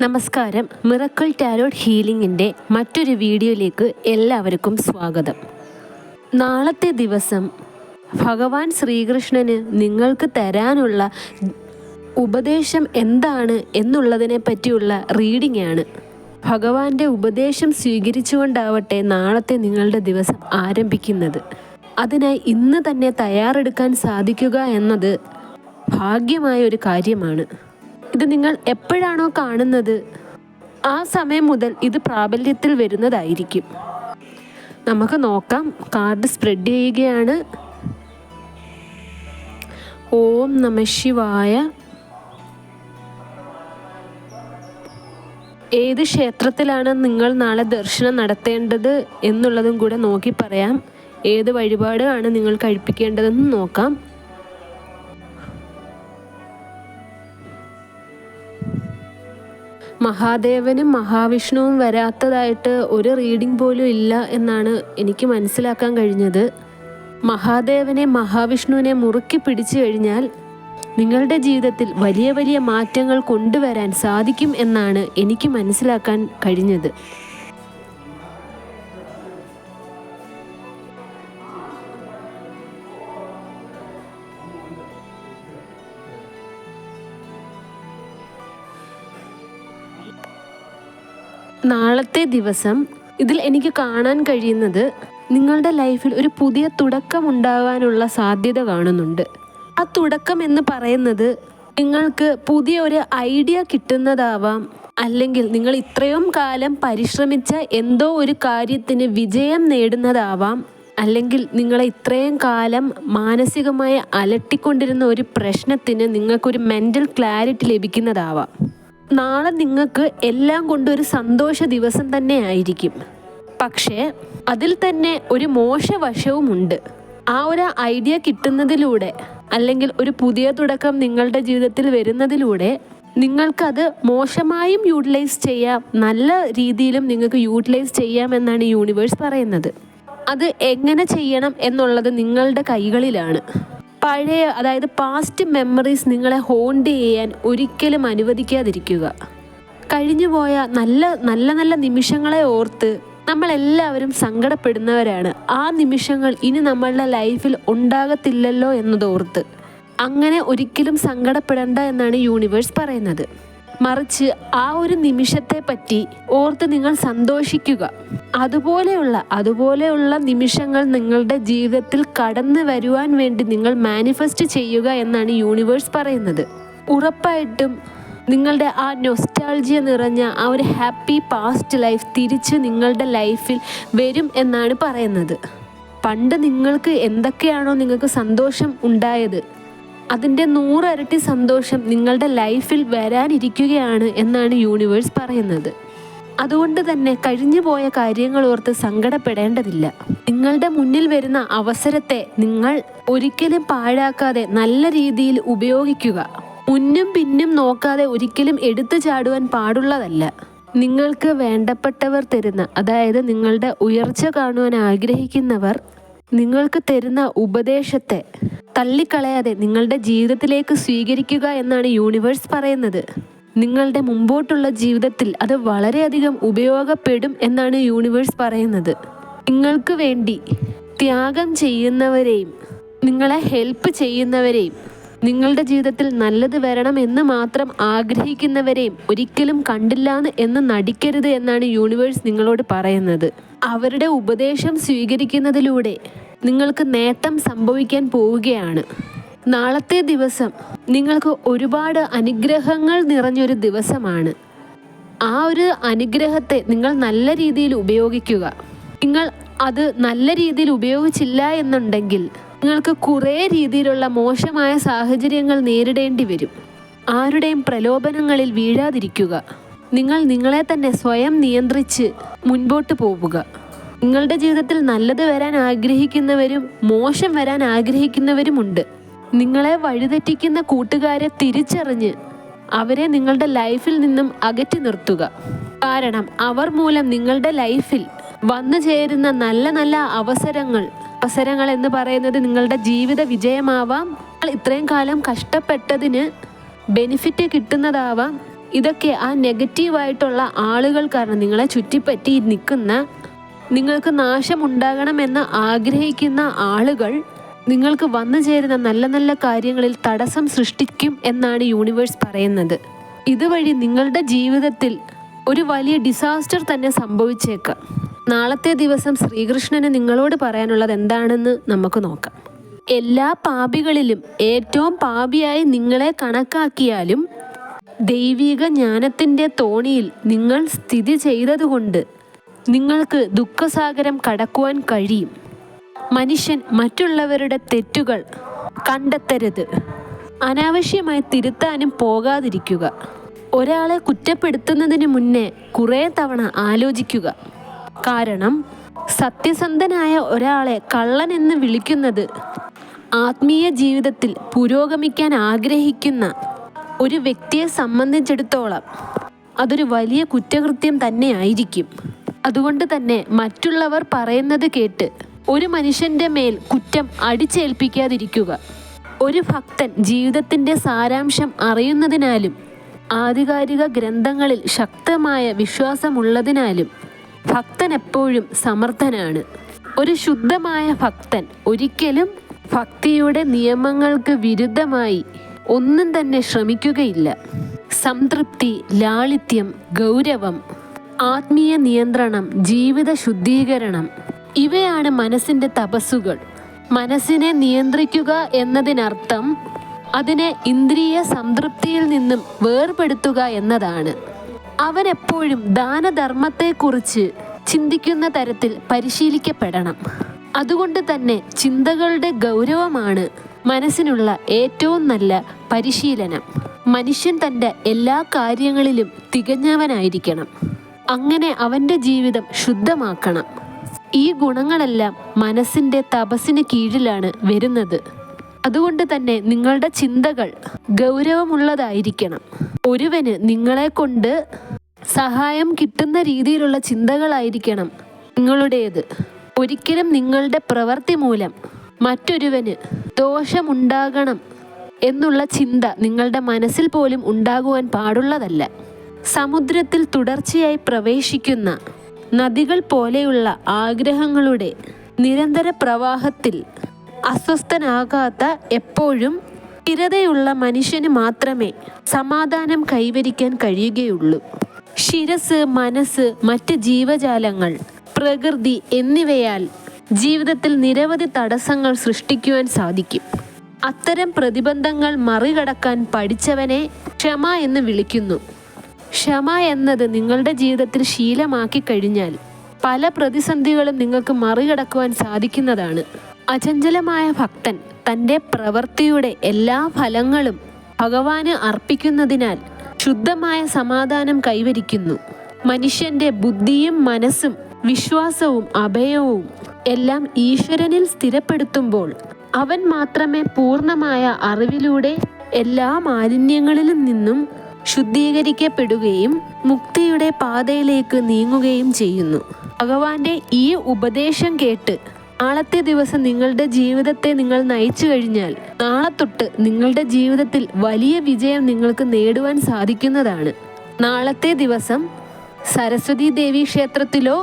നമസ്കാരം. Miracle tarot ഹീലിംഗിൻ്റെ മറ്റൊരു വീഡിയോയിലേക്ക് എല്ലാവർക്കും സ്വാഗതം. നാളത്തെ ദിവസം ഭഗവാൻ ശ്രീകൃഷ്ണന് നിങ്ങൾക്ക് തരാനുള്ള ഉപദേശം എന്താണ് എന്നുള്ളതിനെ പറ്റിയുള്ള റീഡിംഗ് ആണ്. ഭഗവാന്റെ ഉപദേശം സ്വീകരിച്ചുകൊണ്ടാവട്ടെ നാളത്തെ നിങ്ങളുടെ ദിവസം ആരംഭിക്കുന്നത്. അതിനായി ഇന്ന് തന്നെ തയ്യാറെടുക്കാൻ സാധിക്കുക എന്നത് ഭാഗ്യമായ ഒരു കാര്യമാണ്. ഇത് നിങ്ങൾ എപ്പോഴാണോ കാണുന്നത് ആ സമയം മുതൽ ഇത് പ്രാബല്യത്തിൽ വരുന്നതായിരിക്കും. നമുക്ക് നോക്കാം. കാർഡ് സ്പ്രെഡ് ചെയ്യുകയാണ്. ഓം നമഃ ശിവായ. ഏത് ക്ഷേത്രത്തിലാണ് നിങ്ങൾ നാളെ ദർശനം നടത്തേണ്ടത് എന്നുള്ളതും കൂടെ നോക്കി പറയാം. ഏത് വഴിപാടാണ് നിങ്ങൾ കഴിപ്പിക്കേണ്ടതെന്ന് നോക്കാം. മഹാദേവനും മഹാവിഷ്ണുവും വരാത്തതായിട്ട് ഒരു റീഡിംഗ് പോലും ഇല്ല എന്നാണ് എനിക്ക് മനസ്സിലാക്കാൻ കഴിഞ്ഞത്. മഹാദേവനെ മഹാവിഷ്ണുവിനെ മുറുക്കി പിടിച്ചു കഴിഞ്ഞാൽ നിങ്ങളുടെ ജീവിതത്തിൽ വലിയ വലിയ മാറ്റങ്ങൾ കൊണ്ടുവരാൻ സാധിക്കും എന്നാണ് എനിക്ക് മനസ്സിലാക്കാൻ കഴിഞ്ഞത്. നാളത്തെ ദിവസം ഇതിൽ എനിക്ക് കാണാൻ കഴിയുന്നത് നിങ്ങളുടെ ലൈഫിൽ ഒരു പുതിയ തുടക്കം ഉണ്ടാകാനുള്ള സാധ്യത കാണുന്നുണ്ട്. ആ തുടക്കം എന്ന് പറയുന്നത് നിങ്ങൾക്ക് പുതിയ ഒരു ഐഡിയ കിട്ടുന്നതാവാം, അല്ലെങ്കിൽ നിങ്ങൾ ഇത്രയും കാലം പരിശ്രമിച്ച എന്തോ ഒരു കാര്യത്തിന് വിജയം നേടുന്നതാവാം, അല്ലെങ്കിൽ നിങ്ങളെ ഇത്രയും കാലം മാനസികമായി അലട്ടിക്കൊണ്ടിരുന്ന ഒരു പ്രശ്നത്തിന് നിങ്ങൾക്കൊരു മെൻ്റൽ ക്ലാരിറ്റി ലഭിക്കുന്നതാവാം. നാളെ നിങ്ങൾക്ക് എല്ലാം കൊണ്ടൊരു സന്തോഷ ദിവസം തന്നെ ആയിരിക്കും. പക്ഷേ അതിൽ തന്നെ ഒരു മോശവശവുമുണ്ട്. ആ ഒരു ഐഡിയ കിട്ടുന്നതിലൂടെ അല്ലെങ്കിൽ ഒരു പുതിയ തുടക്കം നിങ്ങളുടെ ജീവിതത്തിൽ വരുന്നതിലൂടെ നിങ്ങൾക്കത് മോശമായും യൂട്ടിലൈസ് ചെയ്യാം, നല്ല രീതിയിലും നിങ്ങൾക്ക് യൂട്ടിലൈസ് ചെയ്യാമെന്നാണ് യൂണിവേഴ്സ് പറയുന്നത്. അത് എങ്ങനെ ചെയ്യണം എന്നുള്ളത് നിങ്ങളുടെ കൈകളിലാണ്. പഴയ, അതായത് പാസ്റ്റ് മെമ്മറീസ് നിങ്ങളെ ഹോണ്ട് ചെയ്യാൻ ഒരിക്കലും അനുവദിക്കാതിരിക്കുക. കഴിഞ്ഞുപോയ നല്ല നിമിഷങ്ങളെ ഓർത്ത് നമ്മളെല്ലാവരും സങ്കടപ്പെടുന്നവരാണ്. ആ നിമിഷങ്ങൾ ഇനി നമ്മളുടെ ലൈഫിൽ ഉണ്ടാകത്തില്ലല്ലോ എന്നതോർത്ത് അങ്ങനെ ഒരിക്കലും സങ്കടപ്പെടേണ്ട എന്നാണ് യൂണിവേഴ്സ് പറയുന്നത്. മറിച്ച് ആ ഒരു നിമിഷത്തെ പറ്റി ഓർത്ത് നിങ്ങൾ സന്തോഷിക്കുക. അതുപോലെയുള്ള നിമിഷങ്ങൾ നിങ്ങളുടെ ജീവിതത്തിൽ കടന്നു വരുവാൻ വേണ്ടി നിങ്ങൾ മാനിഫെസ്റ്റ് ചെയ്യുക എന്നാണ് യൂണിവേഴ്സ് പറയുന്നത്. ഉറപ്പായിട്ടും നിങ്ങളുടെ ആ നൊസ്റ്റാൾജിയ നിറഞ്ഞ ആ ഒരു ഹാപ്പി പാസ്റ്റ് ലൈഫ് തിരിച്ച് നിങ്ങളുടെ ലൈഫിൽ വരും എന്നാണ് പറയുന്നത്. പണ്ട് നിങ്ങൾക്ക് എന്തൊക്കെയാണോ നിങ്ങൾക്ക് സന്തോഷം ഉണ്ടായത് അതിൻ്റെ 100 ഇരട്ടി സന്തോഷം നിങ്ങളുടെ ലൈഫിൽ വരാനിരിക്കുകയാണ് എന്നാണ് യൂണിവേഴ്സ് പറയുന്നത്. അതുകൊണ്ട് തന്നെ കഴിഞ്ഞു പോയ കാര്യങ്ങൾ ഓർത്ത് സങ്കടപ്പെടേണ്ടതില്ല. നിങ്ങളുടെ മുന്നിൽ വരുന്ന അവസരത്തെ നിങ്ങൾ ഒരിക്കലും പാഴാക്കാതെ നല്ല രീതിയിൽ ഉപയോഗിക്കുക. മുന്നും പിന്നും നോക്കാതെ ഒരിക്കലും എടുത്തു ചാടുവാൻ പാടുള്ളതല്ല. നിങ്ങൾക്ക് വേണ്ടപ്പെട്ടവർ തരുന്ന, അതായത് നിങ്ങളുടെ ഉയർച്ച കാണുവാൻ ആഗ്രഹിക്കുന്നവർ നിങ്ങൾക്ക് തരുന്ന ഉപദേശത്തെ തള്ളിക്കളയാതെ നിങ്ങളുടെ ജീവിതത്തിലേക്ക് സ്വീകരിക്കുക എന്നാണ് യൂണിവേഴ്സ് പറയുന്നത്. നിങ്ങളുടെ മുമ്പോട്ടുള്ള ജീവിതത്തിൽ അത് വളരെയധികം ഉപയോഗപ്പെടും എന്നാണ് യൂണിവേഴ്സ് പറയുന്നത്. നിങ്ങൾക്ക് വേണ്ടി ത്യാഗം ചെയ്യുന്നവരെയും നിങ്ങളെ ഹെൽപ്പ് ചെയ്യുന്നവരെയും നിങ്ങളുടെ ജീവിതത്തിൽ നല്ലത് വരണം എന്ന് മാത്രം ആഗ്രഹിക്കുന്നവരെയും ഒരിക്കലും കണ്ടില്ല എന്ന് നടിക്കരുത് എന്നാണ് യൂണിവേഴ്സ് നിങ്ങളോട് പറയുന്നത്. അവരുടെ ഉപദേശം സ്വീകരിക്കുന്നതിലൂടെ നിങ്ങൾക്ക് നേട്ടം സംഭവിക്കാൻ പോവുകയാണ്. നാളത്തെ ദിവസം നിങ്ങൾക്ക് ഒരുപാട് അനുഗ്രഹങ്ങൾ നിറഞ്ഞൊരു ദിവസമാണ്. ആ ഒരു അനുഗ്രഹത്തെ നിങ്ങൾ നല്ല രീതിയിൽ ഉപയോഗിക്കുക. നിങ്ങൾ അത് നല്ല രീതിയിൽ ഉപയോഗിച്ചില്ല എന്നുണ്ടെങ്കിൽ നിങ്ങൾക്ക് കുറേ രീതിയിലുള്ള മോശമായ സാഹചര്യങ്ങൾ നേരിടേണ്ടി വരും. ആരുടെയും പ്രലോഭനങ്ങളിൽ വീഴാതിരിക്കുക. നിങ്ങൾ നിങ്ങളെ തന്നെ സ്വയം നിയന്ത്രിച്ച് മുൻപോട്ട് പോവുക. നിങ്ങളുടെ ജീവിതത്തിൽ നല്ലത് വരാൻ ആഗ്രഹിക്കുന്നവരും മോശം വരാൻ ആഗ്രഹിക്കുന്നവരുമുണ്ട്. നിങ്ങളെ വഴിതെറ്റിക്കുന്ന കൂട്ടുകാരെ തിരിച്ചറിഞ്ഞ് അവരെ നിങ്ങളുടെ ലൈഫിൽ നിന്നും അകറ്റി നിർത്തുക. കാരണം അവർ മൂലം നിങ്ങളുടെ ലൈഫിൽ വന്നു ചേരുന്ന നല്ല അവസരങ്ങൾ എന്ന് പറയുന്നത് നിങ്ങളുടെ ജീവിത വിജയമാവാം. ഇത്രയും കാലം കഷ്ടപ്പെട്ടതിന് ബെനിഫിറ്റ് കിട്ടുന്നതാവാം. ഇതൊക്കെ ആ നെഗറ്റീവായിട്ടുള്ള ആളുകൾ കാരണം നിങ്ങളെ ചുറ്റിപ്പറ്റി നിൽക്കുന്ന, നിങ്ങൾക്ക് നാശമുണ്ടാകണമെന്ന് ആഗ്രഹിക്കുന്ന ആളുകൾ നിങ്ങൾക്ക് വന്നു ചേരുന്ന നല്ല നല്ല കാര്യങ്ങളിൽ തടസ്സം സൃഷ്ടിക്കും എന്നാണ് യൂണിവേഴ്സ് പറയുന്നത്. ഇതുവഴി നിങ്ങളുടെ ജീവിതത്തിൽ ഒരു വലിയ ഡിസാസ്റ്റർ തന്നെ സംഭവിച്ചേക്കാം. നാളത്തെ ദിവസം ശ്രീകൃഷ്ണന് നിങ്ങളോട് പറയാനുള്ളത് എന്താണെന്ന് നമുക്ക് നോക്കാം. എല്ലാ പാപികളിലും ഏറ്റവും പാപിയായി നിങ്ങളെ കണക്കാക്കിയാലും ദൈവിക ജ്ഞാനത്തിൻ്റെ തോണിയിൽ നിങ്ങൾ സ്ഥിതി ചെയ്തതുകൊണ്ട് നിങ്ങൾക്ക് ദുഃഖസാഗരം കടക്കുവാൻ കഴിയും. മനുഷ്യൻ മറ്റുള്ളവരുടെ തെറ്റുകൾ കണ്ടെത്തരുത്. അനാവശ്യമായി തിരുത്താനും പോകാതിരിക്കുക. ഒരാളെ കുറ്റപ്പെടുത്തുന്നതിന് മുന്നേ കുറേ തവണ ആലോചിക്കുക. കാരണം സത്യസന്ധനായ ഒരാളെ കള്ളൻ എന്ന് വിളിക്കുന്നത് ആത്മീയ ജീവിതത്തിൽ പുരോഗമിക്കാൻ ആഗ്രഹിക്കുന്ന ഒരു വ്യക്തിയെ സംബന്ധിച്ചിടത്തോളം അതൊരു വലിയ കുറ്റകൃത്യം തന്നെ ആയിരിക്കും. അതുകൊണ്ട് തന്നെ മറ്റുള്ളവർ പറയുന്നത് കേട്ട് ഒരു മനുഷ്യൻ്റെ മേൽ കുറ്റം അടിച്ചേൽപ്പിക്കാതിരിക്കുക. ഒരു ഭക്തൻ ജീവിതത്തിൻ്റെ സാരാംശം അറിയുന്നതിനാലും ആധികാരിക ഗ്രന്ഥങ്ങളിൽ ശക്തമായ വിശ്വാസമുള്ളതിനാലും ഭക്തൻ എപ്പോഴും സമർത്ഥനാണ്. ഒരു ശുദ്ധമായ ഭക്തൻ ഒരിക്കലും ഭക്തിയുടെ നിയമങ്ങൾക്ക് വിരുദ്ധമായി ഒന്നും തന്നെ ശ്രമിക്കുകയില്ല. സംതൃപ്തി, ലാളിത്യം, ഗൗരവം, ആത്മീയ നിയന്ത്രണം, ജീവിത ശുദ്ധീകരണം ഇവയാണ് മനസ്സിൻ്റെ തപസ്സുകൾ. മനസ്സിനെ നിയന്ത്രിക്കുക എന്നതിനർത്ഥം അതിനെ ഇന്ദ്രിയ സംതൃപ്തിയിൽ നിന്നും വേർപെടുത്തുക എന്നതാണ്. അവൻ എപ്പോഴും ദാനധർമ്മത്തെക്കുറിച്ച് ചിന്തിക്കുന്ന തരത്തിൽ പരിശീലിക്കപ്പെടണം. അതുകൊണ്ട് തന്നെ ചിന്തകളുടെ ഗൗരവമാണ് മനസ്സിനുള്ള ഏറ്റവും നല്ല പരിശീലനം. മനുഷ്യൻ തൻ്റെ എല്ലാ കാര്യങ്ങളിലും തികഞ്ഞവനായിരിക്കണം. അങ്ങനെ അവൻ്റെ ജീവിതം ശുദ്ധമാക്കണം. ഈ ഗുണങ്ങളെല്ലാം മനസ്സിൻ്റെ തപസ്സിന് കീഴിലാണ് വരുന്നത്. അതുകൊണ്ട് തന്നെ നിങ്ങളുടെ ചിന്തകൾ ഗൗരവമുള്ളതായിരിക്കണം. ഒരുവന് നിങ്ങളെ കൊണ്ട് സഹായം കിട്ടുന്ന രീതിയിലുള്ള ചിന്തകളായിരിക്കണം നിങ്ങളുടേത്. ഒരിക്കലും നിങ്ങളുടെ പ്രവൃത്തി മൂലം മറ്റൊരുവന് ദോഷമുണ്ടാകണം എന്നുള്ള ചിന്ത നിങ്ങളുടെ മനസ്സിൽ പോലും ഉണ്ടാകുവാൻ പാടുള്ളതല്ല. സമുദ്രത്തിൽ തുടർച്ചയായി പ്രവേശിക്കുന്ന നദികൾ പോലെയുള്ള ആഗ്രഹങ്ങളുടെ നിരന്തര പ്രവാഹത്തിൽ അസ്വസ്ഥനാകാത്ത എപ്പോഴും സ്ഥിരതയുള്ള മനുഷ്യന് മാത്രമേ സമാധാനം കൈവരിക്കാൻ കഴിയുകയുള്ളൂ. ശിരസ്, മനസ്സ്, മറ്റ് ജീവജാലങ്ങൾ, പ്രകൃതി എന്നിവയാൽ ജീവിതത്തിൽ നിരവധി തടസ്സങ്ങൾ സൃഷ്ടിക്കുവാൻ സാധിക്കും. അത്തരം പ്രതിബന്ധങ്ങൾ മറികടക്കാൻ പഠിച്ചവനെ ക്ഷമ എന്ന് വിളിക്കുന്നു. ക്ഷമ എന്നത് നിങ്ങളുടെ ജീവിതത്തിൽ ശീലമാക്കി കഴിഞ്ഞാൽ പല പ്രതിസന്ധികളും നിങ്ങൾക്ക് മറികടക്കുവാൻ സാധിക്കുന്നതാണ്. അചഞ്ചലമായ ഭക്തൻ തൻ്റെ പ്രവൃത്തിയുടെ എല്ലാ ഫലങ്ങളും ഭഗവാന് അർപ്പിക്കുന്നതിനാൽ ശുദ്ധമായ സമാധാനം കൈവരിക്കുന്നു. മനുഷ്യൻ്റെ ബുദ്ധിയും മനസ്സും വിശ്വാസവും അഭയവും എല്ലാം ഈശ്വരനിൽ സ്ഥിരപ്പെടുത്തുമ്പോൾ അവൻ മാത്രമേ പൂർണ്ണമായ അറിവിലൂടെ എല്ലാ മാലിന്യങ്ങളിലും നിന്നും ശുദ്ധീകരിക്കപ്പെടുകയും മുക്തിയുടെ പാതയിലേക്ക് നീങ്ങുകയും ചെയ്യുന്നു. ഭഗവാന്റെ ഈ ഉപദേശം കേട്ട് നാളത്തെ ദിവസം നിങ്ങളുടെ ജീവിതത്തെ നിങ്ങൾ നയിച്ചു കഴിഞ്ഞാൽ നാളെ തൊട്ട് നിങ്ങളുടെ ജീവിതത്തിൽ വലിയ വിജയം നിങ്ങൾക്ക് നേടുവാൻ സാധിക്കുന്നതാണ്. നാളത്തെ ദിവസം സരസ്വതി ദേവി ക്ഷേത്രത്തിലോ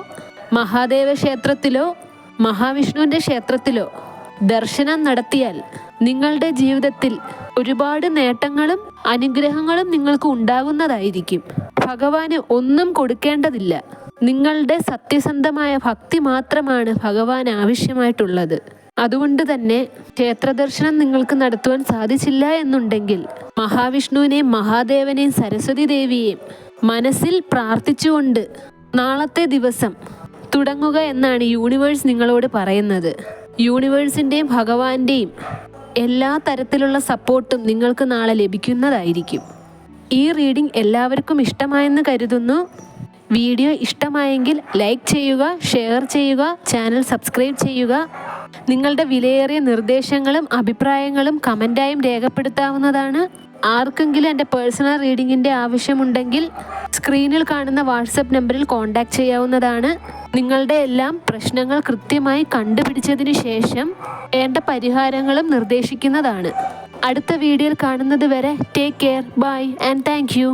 മഹാദേവ ക്ഷേത്രത്തിലോ മഹാവിഷ്ണുവിൻ്റെ ക്ഷേത്രത്തിലോ ദർശനം നടത്തിയാൽ നിങ്ങളുടെ ജീവിതത്തിൽ ഒരുപാട് നേട്ടങ്ങളും അനുഗ്രഹങ്ങളും നിങ്ങൾക്ക് ഉണ്ടാകുന്നതായിരിക്കും. ഭഗവാന് ഒന്നും കൊടുക്കേണ്ടതില്ല. നിങ്ങളുടെ സത്യസന്ധമായ ഭക്തി മാത്രമാണ് ഭഗവാൻ ആവശ്യമായിട്ടുള്ളത്. അതുകൊണ്ട് തന്നെ ക്ഷേത്ര ദർശനം നിങ്ങൾക്ക് നടത്തുവാൻ സാധിച്ചില്ല എന്നുണ്ടെങ്കിൽ മഹാവിഷ്ണുവിനെയും മഹാദേവനെയും സരസ്വതി ദേവിയെയും മനസ്സിൽ പ്രാർത്ഥിച്ചുകൊണ്ട് നാളത്തെ ദിവസം തുടങ്ങുക എന്നാണ് യൂണിവേഴ്സ് നിങ്ങളോട് പറയുന്നത്. യൂണിവേഴ്സിൻ്റെയും ഭഗവാന്റെയും എല്ലാ തരത്തിലുള്ള സപ്പോർട്ടും നിങ്ങൾക്ക് നാളെ ലഭിക്കുന്നതായിരിക്കും. ഈ റീഡിംഗ് എല്ലാവർക്കും ഇഷ്ടമായെന്ന് കരുതുന്നു. വീഡിയോ ഇഷ്ടമായെങ്കിൽ ലൈക്ക് ചെയ്യുക, ഷെയർ ചെയ്യുക, ചാനൽ സബ്സ്ക്രൈബ് ചെയ്യുക. നിങ്ങളുടെ വിലയേറിയ നിർദ്ദേശങ്ങളും അഭിപ്രായങ്ങളും കമൻറ്റായും രേഖപ്പെടുത്താവുന്നതാണ്. ആർക്കെങ്കിലും എൻ്റെ പേഴ്സണൽ റീഡിങ്ങിൻ്റെ ആവശ്യമുണ്ടെങ്കിൽ സ്ക്രീനിൽ കാണുന്ന വാട്സപ്പ് നമ്പറിൽ കോൺടാക്റ്റ് ചെയ്യാവുന്നതാണ്. നിങ്ങളുടെ എല്ലാം പ്രശ്നങ്ങൾ കൃത്യമായി കണ്ടുപിടിച്ചതിന് ശേഷം വേണ്ട പരിഹാരങ്ങളും നിർദ്ദേശിക്കുന്നതാണ്. അടുത്ത വീഡിയോയിൽ കാണുന്നത് വരെ take care, bye and thank U.